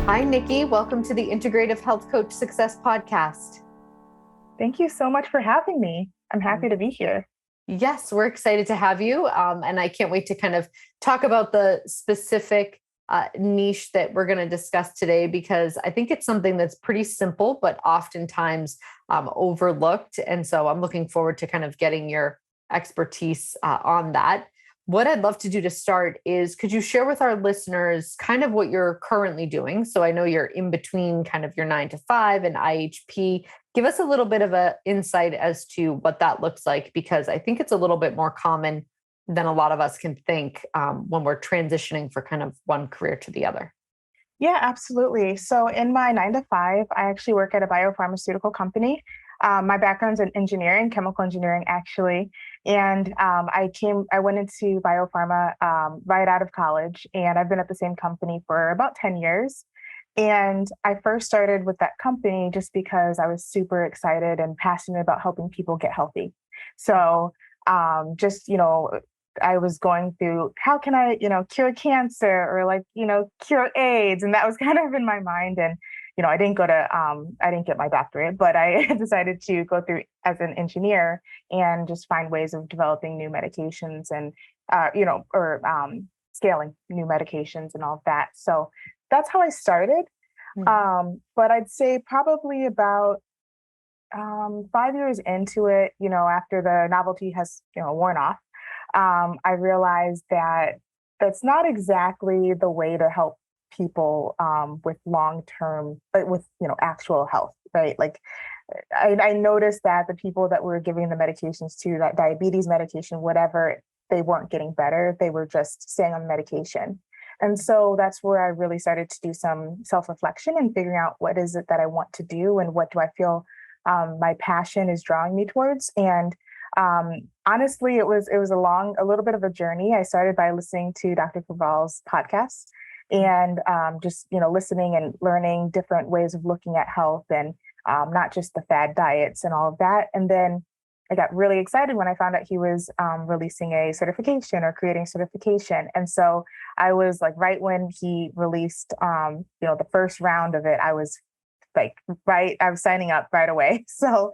Hi, Nikki. Welcome to the Integrative Health Coach Success Podcast. Thank you so much for having me. I'm happy to be here. Yes, we're excited to have you. And I can't wait to kind of talk about the specific niche that we're going to discuss today, because I think it's something that's pretty simple, but oftentimes overlooked. And so I'm looking forward to kind of getting your expertise on that. What I'd love to do to start is, could you share with our listeners kind of what you're currently doing? So I know you're in between kind of your 9 to 5 and IHP. Give us a little bit of an insight as to what that looks like, because I think it's a little bit more common than a lot of us can think when we're transitioning for kind of one career to the other. Yeah, absolutely. So in my 9 to 5, I actually work at a biopharmaceutical company. My background's in engineering, chemical engineering, actually. And I went into biopharma right out of college, and I've been at the same company for about 10 years. And I first started with that company just because I was super excited and passionate about helping people get healthy. So I was going through, how can I, cure cancer or cure AIDS? And that was kind of in my mind. And I didn't get my doctorate, but I decided to go through as an engineer and just find ways of developing new medications and, scaling new medications and all of that. So that's how I started. But I'd say probably about 5 years into it, after the novelty has, worn off, I realized that that's not exactly the way to help people with long-term, but with, actual health, right? Like I noticed that the people that were giving the medications to, that diabetes medication, whatever, they weren't getting better. They were just staying on medication. And so that's where I really started to do some self-reflection and figuring out what is it that I want to do and what do I feel my passion is drawing me towards. And honestly, it was a little bit of a journey. I started by listening to Dr. Cabral's podcast and just, listening and learning different ways of looking at health and not just the fad diets and all of that. And then I got really excited when I found out he was releasing a certification or creating certification. And so I was like, right when he released, the first round of it, I was I was signing up right away. So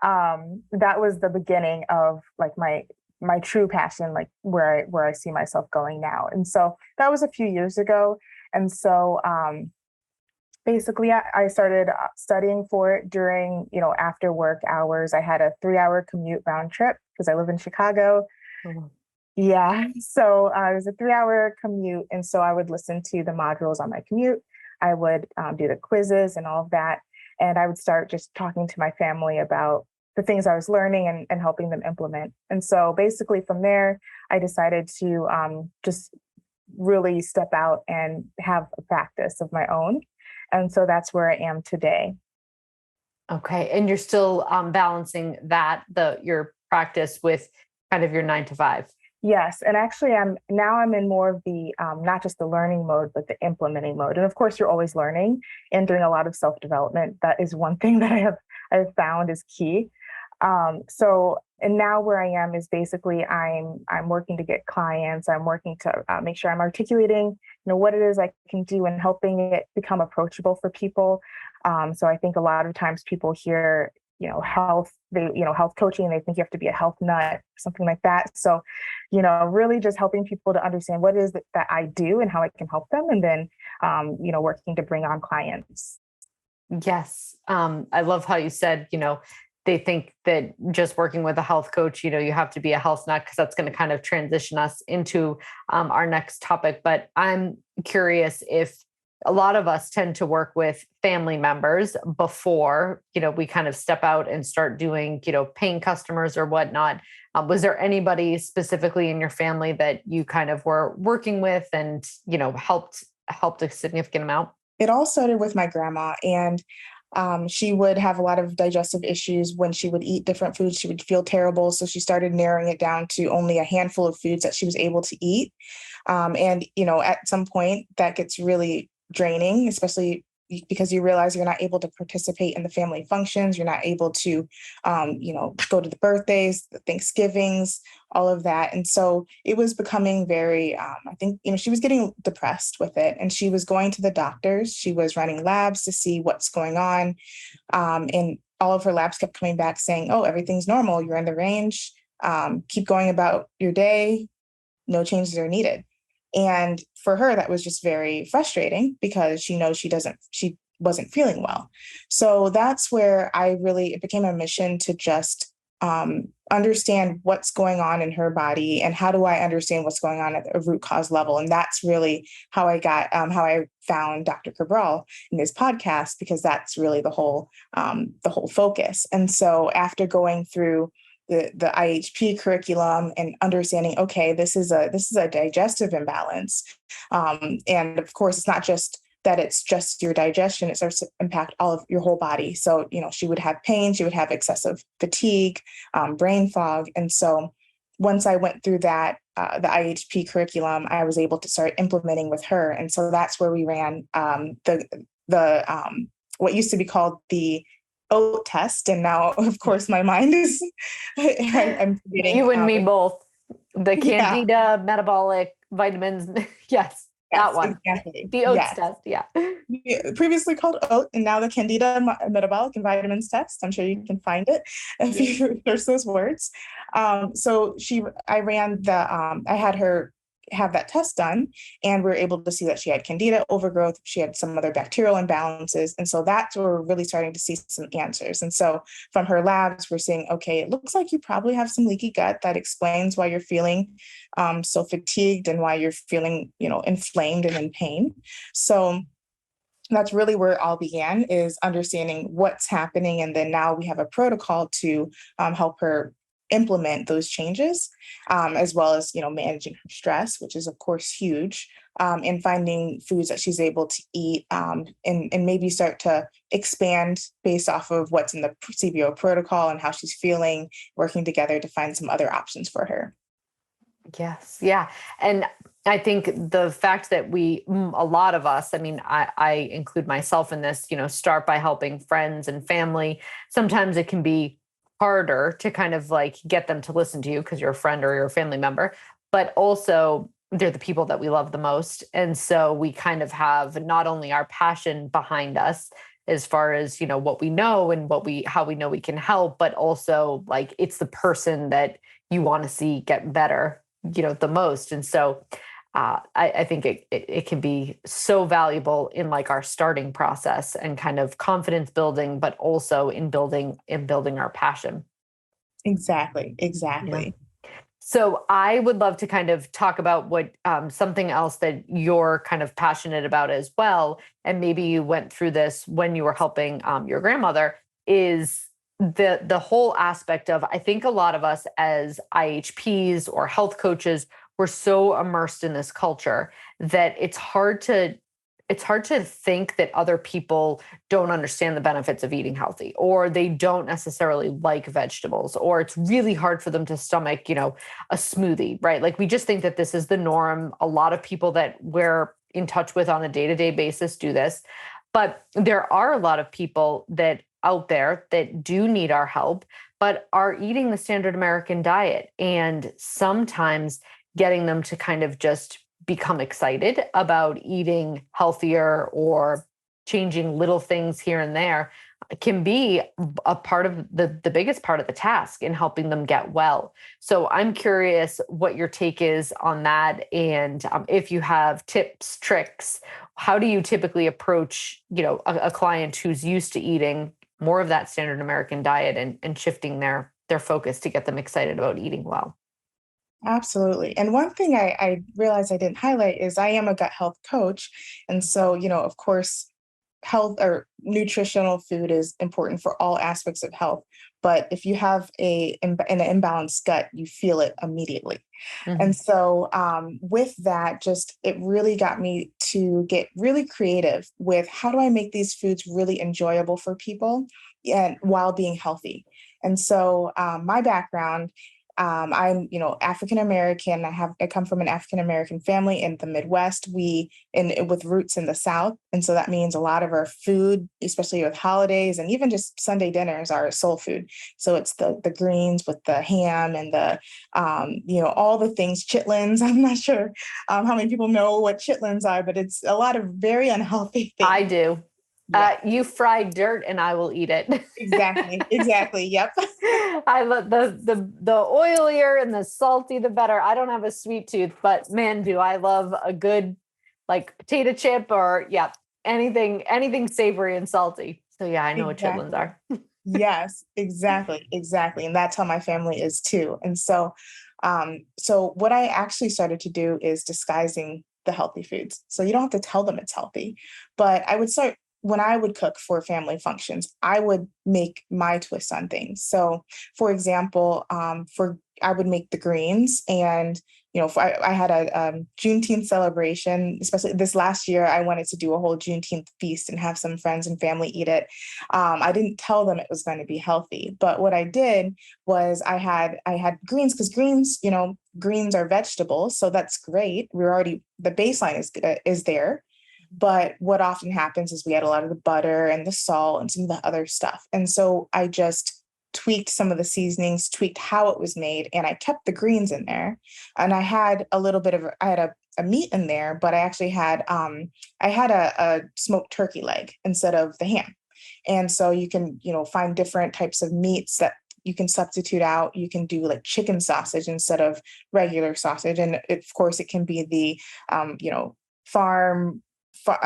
that was the beginning of like my true passion, like where I see myself going now. And so that was a few years ago. And so basically I started studying for it during, after work hours. I had a 3-hour commute round trip because I live in Chicago. Mm-hmm. Yeah. So it was a 3-hour commute. And so I would listen to the modules on my commute. I would do the quizzes and all of that. And I would start just talking to my family about the things I was learning and helping them implement. And so basically from there, I decided to just really step out and have a practice of my own. And so that's where I am today. Okay. And you're still balancing your practice with kind of your 9 to 5. Yes. And actually I'm in more of the, not just the learning mode, but the implementing mode. And of course you're always learning and doing a lot of self-development. That is one thing that I have found is key. And now where I am is basically I'm working to get clients. I'm working to make sure I'm articulating, what it is I can do and helping it become approachable for people. So I think a lot of times people hear, health, health coaching, and they think you have to be a health nut, something like that. So, really just helping people to understand what it is that I do and how I can help them. And then, working to bring on clients. Yes. I love how you said, they think that just working with a health coach, you have to be a health nut, because that's going to kind of transition us into our next topic. But I'm curious if a lot of us tend to work with family members before, we kind of step out and start doing, paying customers or whatnot. Was there anybody specifically in your family that you kind of were working with and, helped a significant amount? It all started with my grandma, and she would have a lot of digestive issues. When she would eat different foods, she would feel terrible. So she started narrowing it down to only a handful of foods that she was able to eat. And, at some point that gets really draining, especially because you realize you're not able to participate in the family functions. You're not able to, go to the birthdays, the Thanksgivings, all of that. And so it was becoming very, I think, she was getting depressed with it, and she was going to the doctors. She was running labs to see what's going on. And all of her labs kept coming back saying, oh, everything's normal. You're in the range. Keep going about your day. No changes are needed. And for her, that was just very frustrating because she knows she wasn't feeling well. So that's where it became a mission to just understand what's going on in her body, and how do I understand what's going on at a root cause level. And that's really how I found Dr. Cabral in his podcast, because that's really the whole focus. And so after going through the IHP curriculum and understanding, okay, this is a digestive imbalance. And of course, it's not just that it's just your digestion, it starts to impact all of your whole body. So, she would have pain, she would have excessive fatigue, brain fog. And so once I went through that, the IHP curriculum, I was able to start implementing with her. And so that's where we ran what used to be called the oat test. And now, of course, my mind is, I'm forgetting. You and me both. The Yeah. Candida metabolic vitamins. Yes, that one. Exactly. The oats test. Yeah. Previously called oat, and now the Candida metabolic and vitamins test. I'm sure you can find it if you search those words. So I had her have that test done, and we were able to see that she had Candida overgrowth. She had some other bacterial imbalances. And so that's where we're really starting to see some answers. And so from her labs, we're seeing, okay, it looks like you probably have some leaky gut. That explains why you're feeling so fatigued and why you're feeling, inflamed and in pain. So that's really where it all began, is understanding what's happening. And then now we have a protocol to help her implement those changes, as well as, managing her stress, which is of course huge, and finding foods that she's able to eat, and maybe start to expand based off of what's in the CBO protocol and how she's feeling, working together to find some other options for her. Yes. Yeah. And I think the fact that a lot of us, I include myself in this, start by helping friends and family. Sometimes it can be harder to kind of like get them to listen to you because you're a friend or you're a family member, but also they're the people that we love the most. And so we kind of have not only our passion behind us as far as, what we know and how we know we can help, but also like it's the person that you want to see get better, the most. And so I think it can be so valuable in like our starting process and kind of confidence building, but also in building our passion. Exactly. Yeah. So I would love to kind of talk about what something else that you're kind of passionate about as well. And maybe you went through this when you were helping your grandmother, is the whole aspect of, I think a lot of us as IHPs or health coaches, we're so immersed in this culture that it's hard to think that other people don't understand the benefits of eating healthy, or they don't necessarily like vegetables, or it's really hard for them to stomach, a smoothie, right? Like we just think that this is the norm. A lot of people that we're in touch with on a day-to-day basis do this, but there are a lot of people that out there that do need our help, but are eating the standard American diet. And sometimes getting them to kind of just become excited about eating healthier or changing little things here and there can be a part of the biggest part of the task in helping them get well. So I'm curious what your take is on that. And if you have tips, tricks, how do you typically approach, a client who's used to eating more of that standard American diet and shifting their focus to get them excited about eating well? Absolutely. And one thing I realized I didn't highlight is I am a gut health coach. And so, of course, health or nutritional food is important for all aspects of health. But if you have an imbalanced gut, you feel it immediately. Mm-hmm. And so with that, it really got me to get really creative with how do I make these foods really enjoyable for people and while being healthy. And so my background, I'm, African American. I come from an African American family in the Midwest. With roots in the South, and so that means a lot of our food, especially with holidays and even just Sunday dinners, are soul food. So it's the greens with the ham and all the things, chitlins. I'm not sure how many people know what chitlins are, but it's a lot of very unhealthy things. I do. Yeah. You fry dirt and I will eat it. Exactly. Yep. I love the oilier and the salty, the better. I don't have a sweet tooth, but man, do I love a good like potato chip or anything savory and salty. So yeah, I know what chitlins are. Yes, exactly. And that's how my family is too. And so what I actually started to do is disguising the healthy foods. So you don't have to tell them it's healthy, but I would start when I would cook for family functions, I would make my twist on things. So for example, I would make the greens and I had a Juneteenth celebration, especially this last year. I wanted to do a whole Juneteenth feast and have some friends and family eat it. I didn't tell them it was going to be healthy, but what I did was I had greens because greens are vegetables, so that's great. The baseline is there. But what often happens is we add a lot of the butter and the salt and some of the other stuff. And so I just tweaked some of the seasonings, tweaked how it was made, and I kept the greens in there. And I had a meat in there, but I actually had a smoked turkey leg instead of the ham. And so you can, find different types of meats that you can substitute out. You can do like chicken sausage instead of regular sausage. And of course it can be the, farm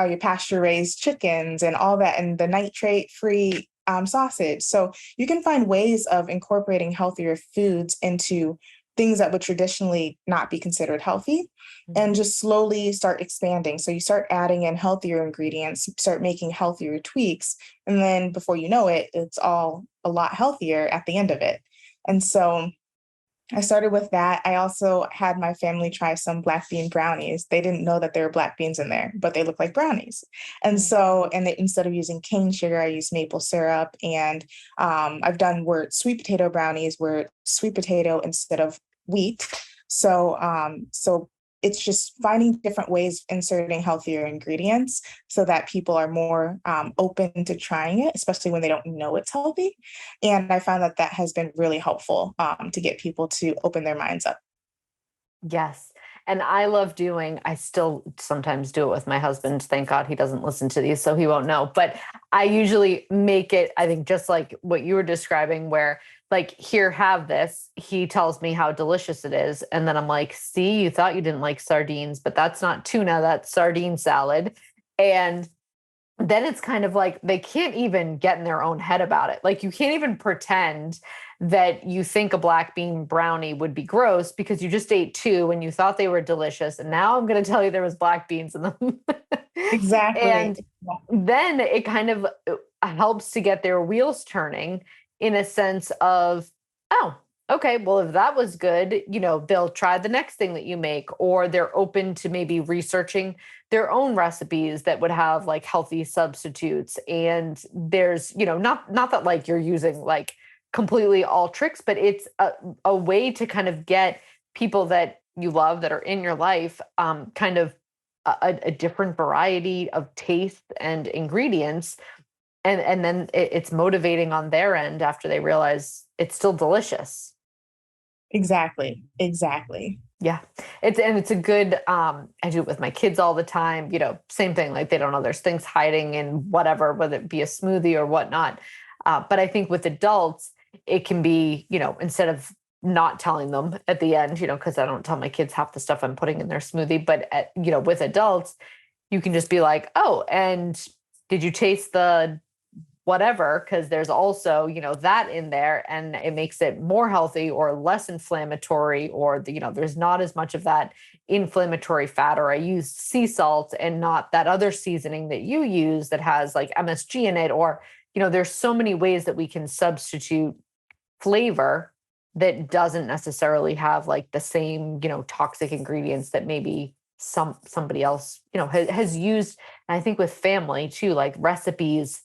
your pasture raised chickens and all that, and the nitrate free sausage. So you can find ways of incorporating healthier foods into things that would traditionally not be considered healthy, and just slowly start expanding. So you start adding in healthier ingredients, start making healthier tweaks, and then before you know it, it's all a lot healthier at the end of it. And so I started with that. I also had my family try some black bean brownies. They didn't know that there were black beans in there, but they look like brownies. And instead of using cane sugar, I use maple syrup. And I've done sweet potato brownies where sweet potato instead of wheat. So it's just finding different ways of inserting healthier ingredients so that people are more open to trying it, especially when they don't know it's healthy. And I found that has been really helpful to get people to open their minds up. Yes. And I still sometimes do it with my husband. Thank God he doesn't listen to these, so he won't know. But I usually make it, I think, just like what you were describing, where like, here, have this. He tells me how delicious it is. And then I'm like, see, you thought you didn't like sardines, but that's not tuna, that's sardine salad. And then it's kind of like they can't even get in their own head about it. Like you can't even pretend that you think a black bean brownie would be gross because you just ate two and you thought they were delicious. And now I'm going to tell you there was black beans in them. Exactly. And then it kind of helps to get their wheels turning in a sense of, oh, okay, well, if that was good, they'll try the next thing that you make, or they're open to maybe researching their own recipes that would have like healthy substitutes. And there's, not that like you're using like completely all tricks, but it's a way to kind of get people that you love that are in your life, kind of a different variety of taste and ingredients. And then it's motivating on their end after they realize it's still delicious. Exactly. Yeah. It's a good, I do it with my kids all the time, same thing. Like they don't know there's things hiding in whatever, whether it be a smoothie or whatnot. But I think with adults, it can be, instead of not telling them at the end, because I don't tell my kids half the stuff I'm putting in their smoothie, but with adults, you can just be like, oh, and did you taste the whatever, because there's also that in there, and it makes it more healthy or less inflammatory, or there's not as much of that inflammatory fat, or I used sea salt and not that other seasoning that you use that has like MSG in it, or there's so many ways that we can substitute flavor that doesn't necessarily have like the same toxic ingredients that maybe somebody else has used. And I think with family too, like recipes,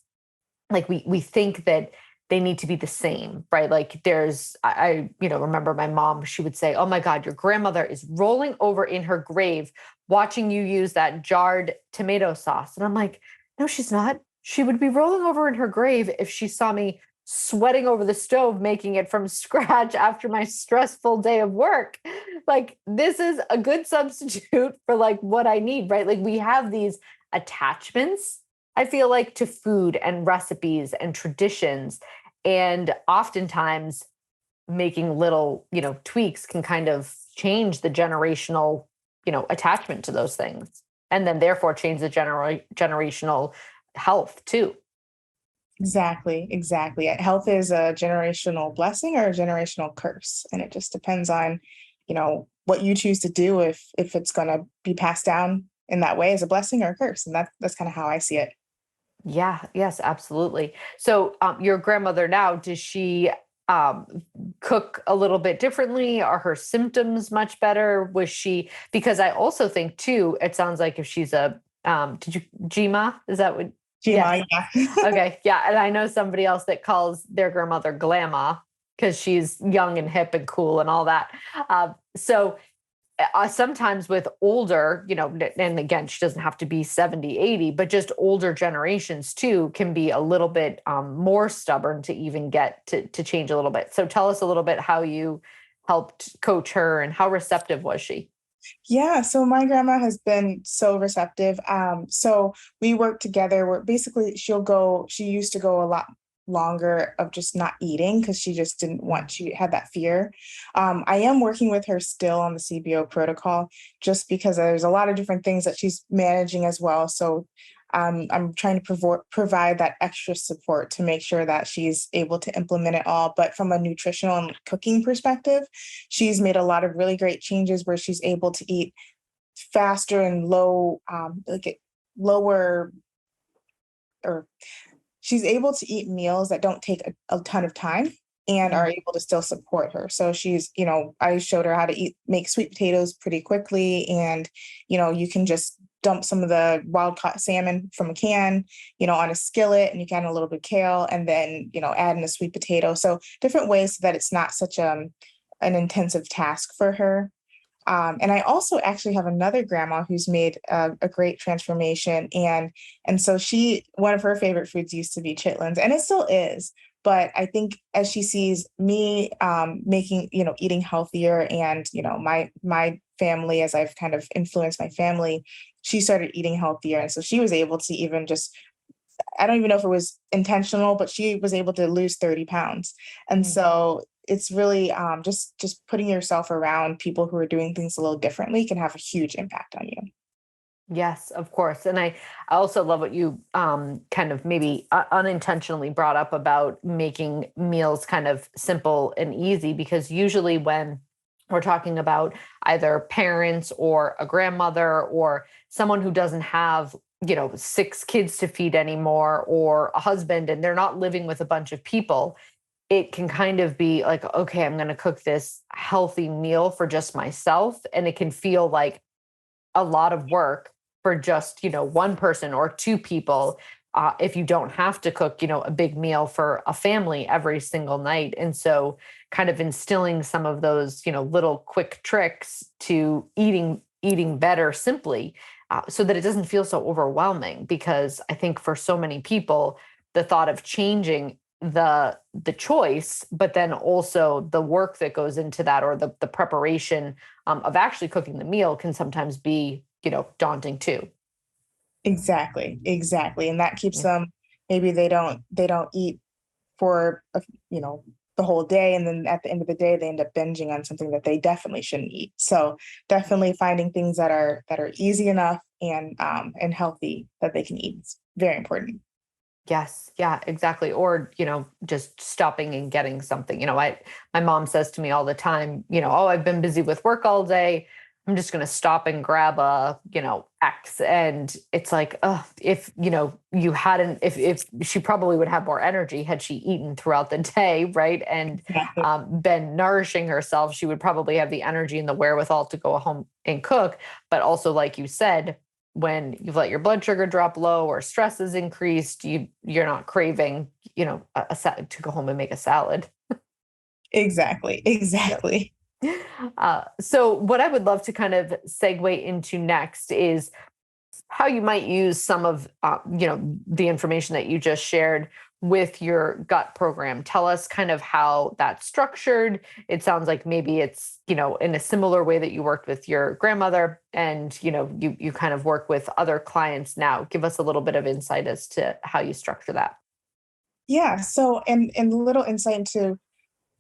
like we think that they need to be the same, right? Like remember my mom, she would say, "Oh my God, your grandmother is rolling over in her grave watching you use that jarred tomato sauce." And I'm like, "No, she's not. She would be rolling over in her grave if she saw me sweating over the stove, making it from scratch after my stressful day of work." Like, this is a good substitute for like what I need, right? Like, we have these attachments, I feel like, to food and recipes and traditions. And oftentimes making little, tweaks can kind of change the generational, attachment to those things. And then therefore change the generational health too. Exactly, exactly. Health is a generational blessing or a generational curse, and it just depends on, what you choose to do if it's going to be passed down in that way as a blessing or a curse, and that's kind of how I see it. Yeah, yes, absolutely. So, your grandmother now, does she um, cook a little bit differently? Are her symptoms much better? Was she, because I also think too, it sounds like if she's did you, Gma? Is that what? Yes. GMI, yeah. Okay. Yeah. And I know somebody else that calls their grandmother Glamma because she's young and hip and cool and all that. So, sometimes with older, and again, she doesn't have to be 70, 80, but just older generations too can be a little bit more stubborn to even get to change a little bit. So tell us a little bit how you helped coach her and how receptive was she? Yeah, so my grandma has been so receptive. So we work together where basically she used to go a lot longer of just not eating because she just didn't want, she had that fear. I am working with her still on the CBO protocol just because there's a lot of different things that she's managing as well. So I'm trying to provide that extra support to make sure that she's able to implement it all. But from a nutritional and cooking perspective, she's made a lot of really great changes where she's able to eat faster and lower, or she's able to eat meals that don't take a ton of time and are able to still support her. So she's, I showed her how to make sweet potatoes pretty quickly. And, you can just dump some of the wild caught salmon from a can, on a skillet, and you can add a little bit of kale and then, add in a sweet potato. So different ways so that it's not such an intensive task for her. And I also actually have another grandma who's made a great transformation. And so one of her favorite foods used to be chitlins, and it still is. But I think as she sees me eating healthier and, my family, as I've kind of influenced my family, she started eating healthier. And so she was able to even just, I don't even know if it was intentional, but she was able to lose 30 pounds. And so it's really just putting yourself around people who are doing things a little differently can have a huge impact on you. Yes, of course. And I also love what you kind of maybe unintentionally brought up about making meals kind of simple and easy, because usually when we're talking about either parents or a grandmother or someone who doesn't have, six kids to feed anymore, or a husband and they're not living with a bunch of people, it can kind of be like, okay, I'm going to cook this healthy meal for just myself. And it can feel like a lot of work for just, one person or two people, if you don't have to cook, a big meal for a family every single night. And so kind of instilling some of those, little quick tricks to eating better simply, so that it doesn't feel so overwhelming. Because I think for so many people, the thought of changing the choice, but then also the work that goes into that, or the preparation of actually cooking the meal, can sometimes be, daunting too. Exactly. And that keeps them, maybe they don't eat for, the whole day. And then at the end of the day, they end up binging on something that they definitely shouldn't eat. So definitely finding things that are easy enough and healthy that they can eat is very important. Yes. Yeah, exactly. Or, just stopping and getting something. My mom says to me all the time, "Oh, I've been busy with work all day. I'm just going to stop and grab X." And it's like, oh, if, you hadn't, if she probably would have more energy had she eaten throughout the day. Right. And Exactly. been nourishing herself, she would probably have the energy and the wherewithal to go home and cook. But also, like you said, when you've let your blood sugar drop low or stress is increased, you're not craving, to go home and make a salad. Exactly. Exactly. So what I would love to kind of segue into next is how you might use some of the information that you just shared with your gut program. Tell us kind of how that's structured. It sounds like maybe it's in a similar way that you worked with your grandmother, and you kind of work with other clients now. Give us a little bit of insight as to how you structure that. Yeah. So, and a little insight into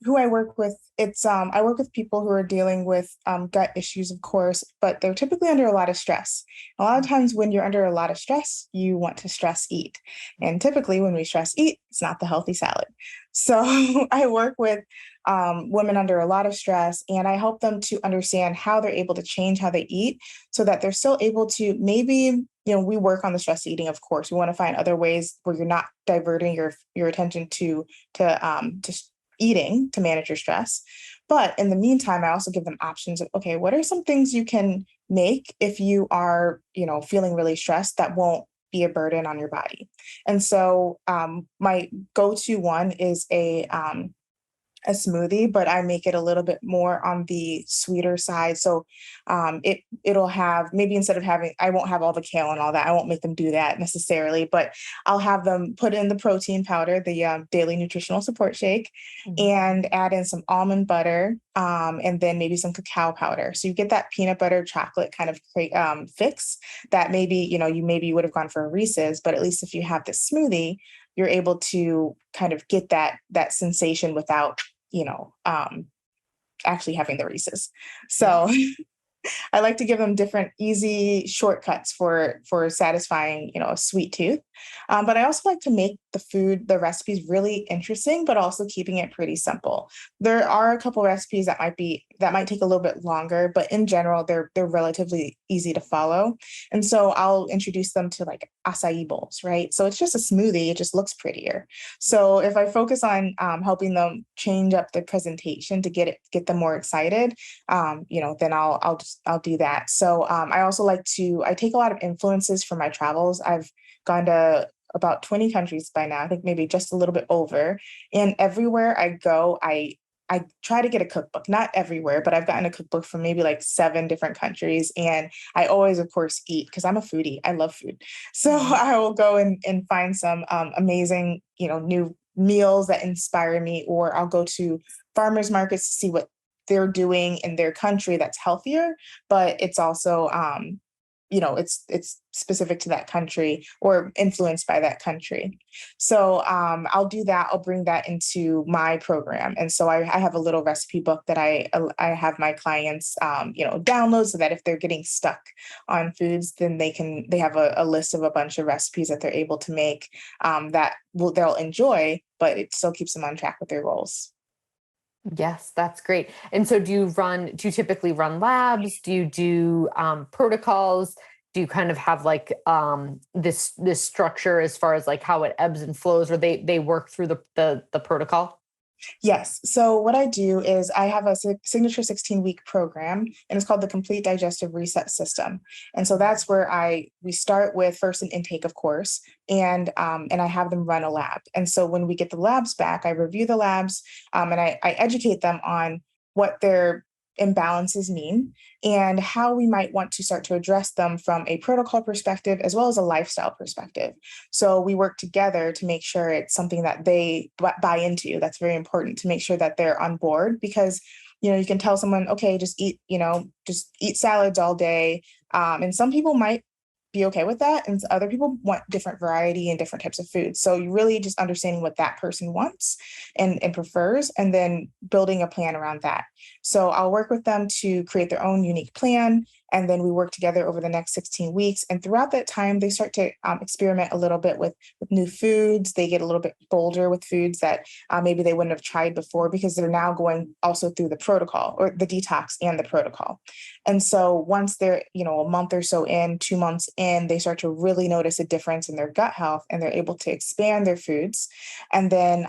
who I work with, it's I work with people who are dealing with gut issues, of course, but they're typically under a lot of stress. A lot of times when you're under a lot of stress, you want to stress eat. And typically when we stress eat, it's not the healthy salad. So I work with women under a lot of stress, and I help them to understand how they're able to change how they eat so that they're still able to maybe, we work on the stress eating, of course. We want to find other ways where you're not diverting your attention to eating to manage your stress. But in the meantime, I also give them options of, okay, what are some things you can make if you are, feeling really stressed that won't be a burden on your body? And so my go-to one is a smoothie, but I make it a little bit more on the sweeter side. So it'll have, maybe instead of having, I won't have all the kale and all that. I won't make them do that necessarily, but I'll have them put in the protein powder, the daily nutritional support shake, and add in some almond butter, and then maybe some cacao powder. So you get that peanut butter chocolate kind of fix that maybe, you would have gone for a Reese's, but at least if you have this smoothie, you're able to kind of get that sensation without, actually having the Reese's. So I like to give them different easy shortcuts for satisfying, a sweet tooth. But I also like to make the recipes really interesting, but also keeping it pretty simple. There are a couple recipes that might take a little bit longer, but in general, they're relatively easy to follow. And so I'll introduce them to like acai bowls, right? So it's just a smoothie. It just looks prettier. So if I focus on helping them change up the presentation to get them more excited, then I'll do that. So I also I take a lot of influences from my travels. I've gone to about 20 countries by now, I think maybe just a little bit over. And everywhere I go, I try to get a cookbook, not everywhere, but I've gotten a cookbook from maybe like 7 different countries. And I always, of course, eat because I'm a foodie. I love food. So I will go and find some amazing, new meals that inspire me, or I'll go to farmers markets to see what they're doing in their country that's healthier, but it's also, it's specific to that country or influenced by that country. So I'll do that. I'll bring that into my program. And so I have a little recipe book that I have my clients, download so that if they're getting stuck on foods, then they have a list of a bunch of recipes that they're able to make they'll enjoy, but it still keeps them on track with their goals. Yes, that's great. And so do you typically run labs? Do you do protocols? Do you kind of have like this structure as far as like how it ebbs and flows, or they work through the protocol? Yes. So what I do is I have a signature 16-week program, and it's called the Complete Digestive Reset System. And so that's where we start with first an intake, of course, and I have them run a lab. And so when we get the labs back, I review the labs, and I educate them on what their imbalances mean and how we might want to start to address them from a protocol perspective as well as a lifestyle perspective. So we work together to make sure it's something that they buy into. That's very important to make sure that they're on board, because you can tell someone, okay, just eat salads all day. And some people might be okay with that, and other people want different variety and different types of foods. So you really just understanding what that person wants and prefers, and then building a plan around that. So I'll work with them to create their own unique plan, and then we work together over the next 16 weeks. And throughout that time, they start to experiment a little bit with new foods. They get a little bit bolder with foods that maybe they wouldn't have tried before, because they're now going also through the protocol or the detox and the protocol. And so once they're, a month or so in, 2 months in, they start to really notice a difference in their gut health, and they're able to expand their foods, and then,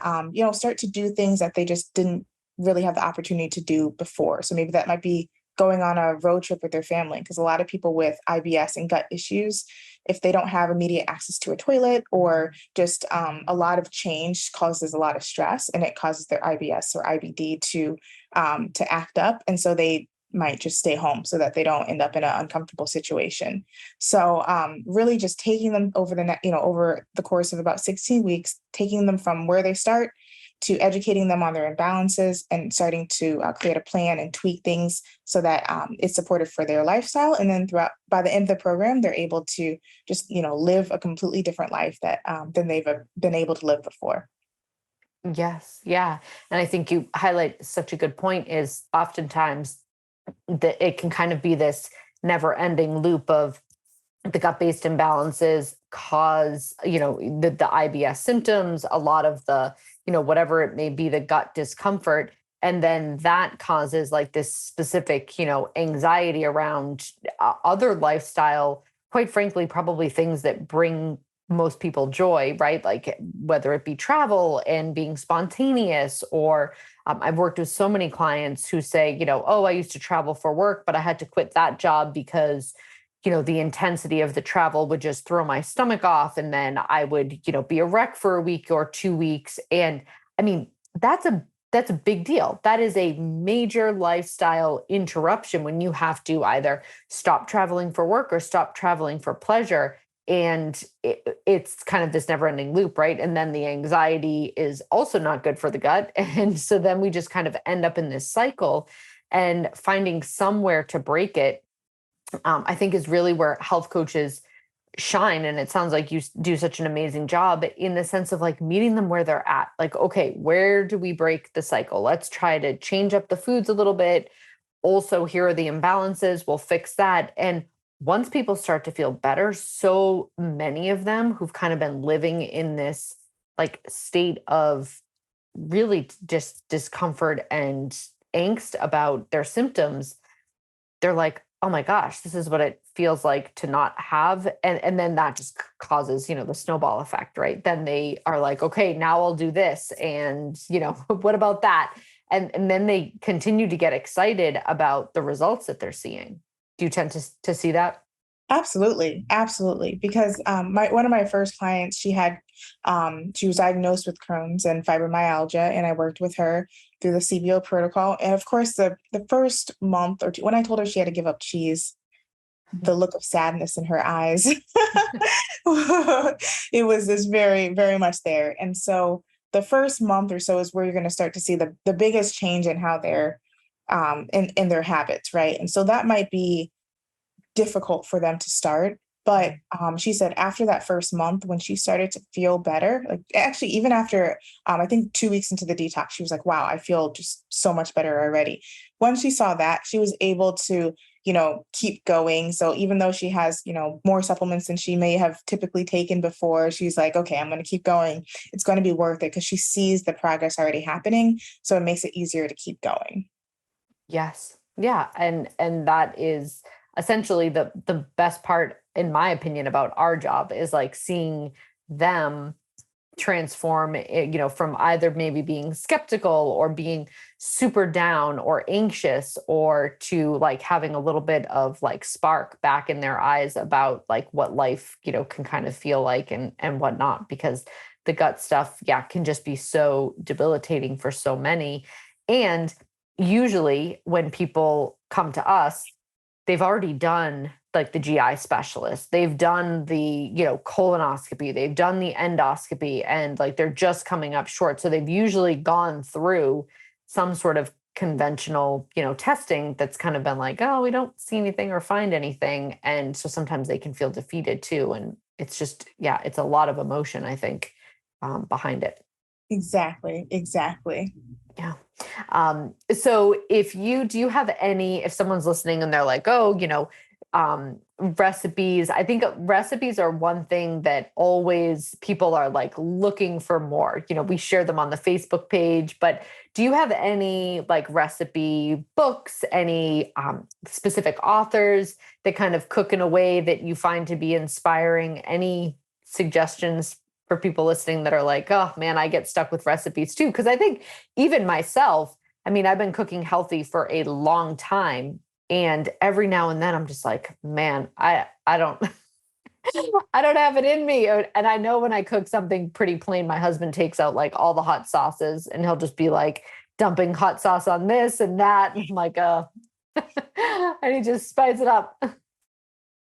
start to do things that they just didn't really have the opportunity to do before. So maybe that might be going on a road trip with their family. Because a lot of people with IBS and gut issues, if they don't have immediate access to a toilet, or just a lot of change causes a lot of stress, and it causes their IBS or IBD to act up. And so they might just stay home so that they don't end up in an uncomfortable situation. So really just taking them over over the course of about 16 weeks, taking them from where they start to educating them on their imbalances, and starting to create a plan and tweak things so that it's supportive for their lifestyle. And then by the end of the program, they're able to just, live a completely different life than they've been able to live before. Yes. Yeah. And I think you highlight such a good point, is oftentimes that it can kind of be this never ending loop of the gut-based imbalances cause, the IBS symptoms, a lot of the, whatever it may be, the gut discomfort. And then that causes like this specific, anxiety around other lifestyle, quite frankly, probably things that bring most people joy, right? Like whether it be travel and being spontaneous, or I've worked with so many clients who say, oh, I used to travel for work, but I had to quit that job because, the intensity of the travel would just throw my stomach off. And then I would, be a wreck for a week or 2 weeks. And I mean, that's a big deal. That is a major lifestyle interruption when you have to either stop traveling for work or stop traveling for pleasure. And it's kind of this never ending loop, right? And then the anxiety is also not good for the gut. And so then we just kind of end up in this cycle, and finding somewhere to break it, I think is really where health coaches shine. And it sounds like you do such an amazing job in the sense of like meeting them where they're at. Like, okay, where do we break the cycle? Let's try to change up the foods a little bit. Also, here are the imbalances. We'll fix that. And once people start to feel better, so many of them who've kind of been living in this like state of really just discomfort and angst about their symptoms, they're like, oh my gosh, this is what it feels like to not have. And then that just causes, the snowball effect, right? Then they are like, okay, now I'll do this. And, what about that? And then they continue to get excited about the results that they're seeing. Do you tend to see that? Absolutely, absolutely. Because one of my first clients, she was diagnosed with Crohn's and fibromyalgia, and I worked with her through the CBO protocol. And of course, the first month or two, when I told her she had to give up cheese, the look of sadness in her eyes, it was this very, very much there. And so the first month or so is where you're going to start to see the biggest change in how they're in their habits, right? And so that might be difficult for them to start. But she said after that first month, when she started to feel better, like actually even after I think 2 weeks into the detox, she was like, wow, I feel just so much better already. Once she saw that, she was able to, keep going. So even though she has, more supplements than she may have typically taken before, she's like, okay, I'm going to keep going. It's going to be worth it, because she sees the progress already happening. So it makes it easier to keep going. Yes. Yeah. And that is essentially the best part, in my opinion, about our job, is like seeing them transform, from either maybe being skeptical or being super down or anxious, or to like having a little bit of like spark back in their eyes about like what life, can kind of feel like and whatnot, because the gut stuff, yeah, can just be so debilitating for so many. And usually when people come to us, they've already done like the GI specialist. They've done the, colonoscopy, they've done the endoscopy, and like they're just coming up short. So they've usually gone through some sort of conventional, testing that's kind of been like, oh, we don't see anything or find anything. And so sometimes they can feel defeated too. And it's just, yeah, it's a lot of emotion, I think, behind it. Exactly. Yeah. So do you have if someone's listening and they're like, oh, recipes, I think recipes are one thing that always people are like looking for more. We share them on the Facebook page, but do you have any like recipe books, any specific authors that kind of cook in a way that you find to be inspiring? Any suggestions for people listening that are like, oh man, I get stuck with recipes too? Because I think even myself, I mean, I've been cooking healthy for a long time, And every now and then I'm just like, man, I don't, I don't have it in me. And I know when I cook something pretty plain, my husband takes out like all the hot sauces and he'll just be like dumping hot sauce on this and that. And I'm like, I need to spice it up.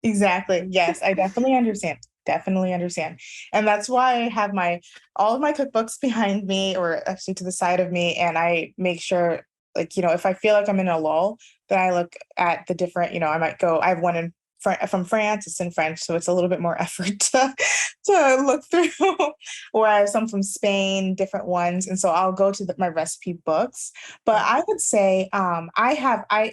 Exactly. Yes, I definitely understand. Definitely understand. And that's why I have all of my cookbooks behind me, or actually to the side of me. And I make sure, like, if I feel like I'm in a lull, then I look at the different, I might go, I have one from France, it's in French, so it's a little bit more effort to look through. Or I have some from Spain, different ones, and so I'll go to my recipe books. But I would say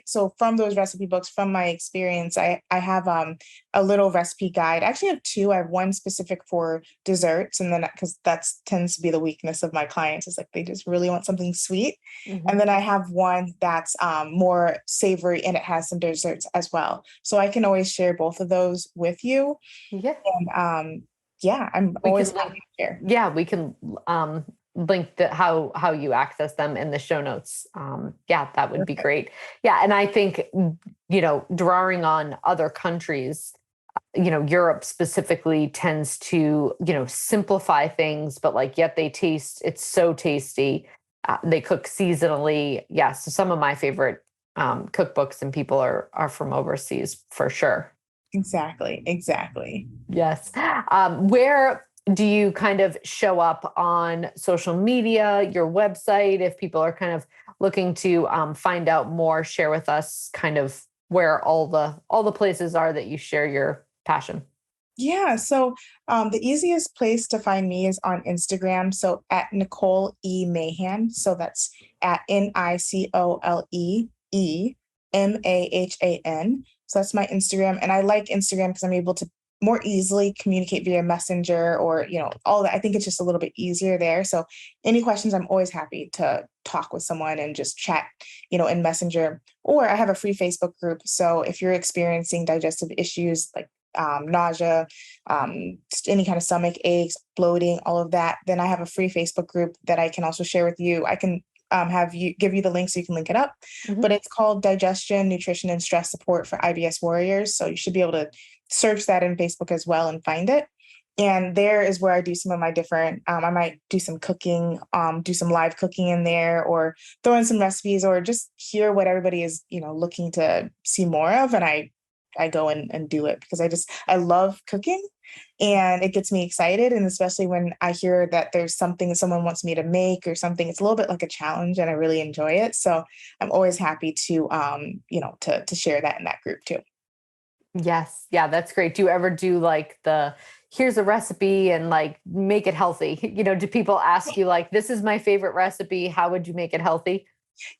so from those recipe books, from my experience, I have a little recipe guide. I actually have two. I have one specific for desserts, and then because that tends to be the weakness of my clients, is like they just really want something sweet. Mm-hmm. And then I have one that's more savory, and it has some desserts as well. So I can always share both of those with you. Yeah. And yeah, I'm always happy to share. Yeah, we can link how you access them in the show notes. Yeah, that would be great. Yeah, and I think drawing on other countries, Europe specifically tends to simplify things, but like yet it's so tasty. They cook seasonally. Yeah, so some of my favorite cookbooks and people are from overseas for sure. Exactly. Yes. Where do you kind of show up on social media, your website, if people are kind of looking to find out more, share with us kind of where all the places are that you share your passion? Yeah, so the easiest place to find me is on Instagram. So at Nicole E. Mahan. So that's at NicoleEMahan. So that's my Instagram. And I like Instagram because I'm able to more easily communicate via Messenger or, all that. I think it's just a little bit easier there. So any questions, I'm always happy to talk with someone and just chat, in Messenger. Or I have a free Facebook group. So if you're experiencing digestive issues like nausea, any kind of stomach aches, bloating, all of that, then I have a free Facebook group that I can also share with you. I can give you the link so you can link it up. Mm-hmm. But it's called Digestion, Nutrition, and Stress Support for IBS Warriors. So you should be able to search that in Facebook as well and find it. And there is where I do some of my different, I might do some cooking, do some live cooking in there, or throw in some recipes, or just hear what everybody is, looking to see more of. And I go and do it because I love cooking and it gets me excited. And especially when I hear that there's something someone wants me to make or something, it's a little bit like a challenge and I really enjoy it. So I'm always happy to, to share that in that group too. Yes. Yeah, that's great. Do you ever do like here's a recipe and like make it healthy? Do people ask you like, this is my favorite recipe, how would you make it healthy?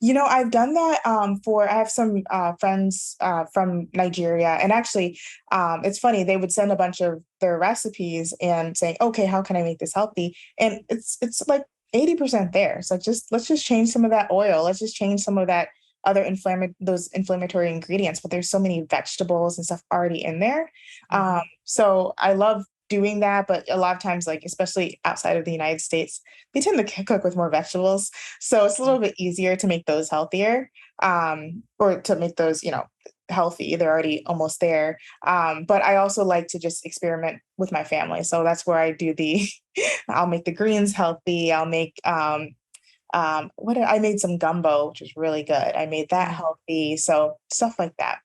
I've done that I have some friends from Nigeria, and actually it's funny, they would send a bunch of their recipes and saying, okay, how can I make this healthy? And it's like 80% there. So let's just change some of that oil. Let's just change some of that other those inflammatory ingredients, but there's so many vegetables and stuff already in there. Mm-hmm. So I love doing that, but a lot of times, like especially outside of the United States, they tend to cook with more vegetables, so it's a little bit easier to make those healthier, or to make those healthy. They're already almost there. But I also like to just experiment with my family, so that's where I do I'll make the greens healthy. I'll make I made some gumbo, which is really good. I made that healthy, so stuff like that.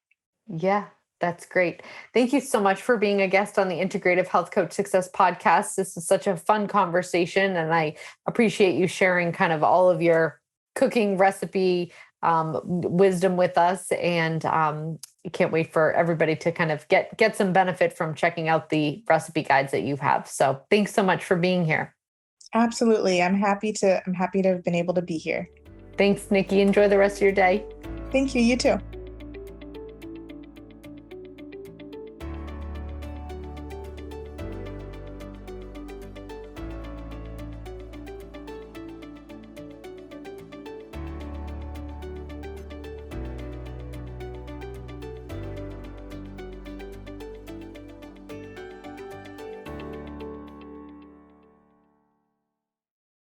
Yeah. That's great. Thank you so much for being a guest on the Integrative Health Coach Success Podcast. This is such a fun conversation, and I appreciate you sharing kind of all of your cooking recipe wisdom with us. And I can't wait for everybody to kind of get some benefit from checking out the recipe guides that you have. So thanks so much for being here. Absolutely. I'm happy to have been able to be here. Thanks, Nikki. Enjoy the rest of your day. Thank you. You too.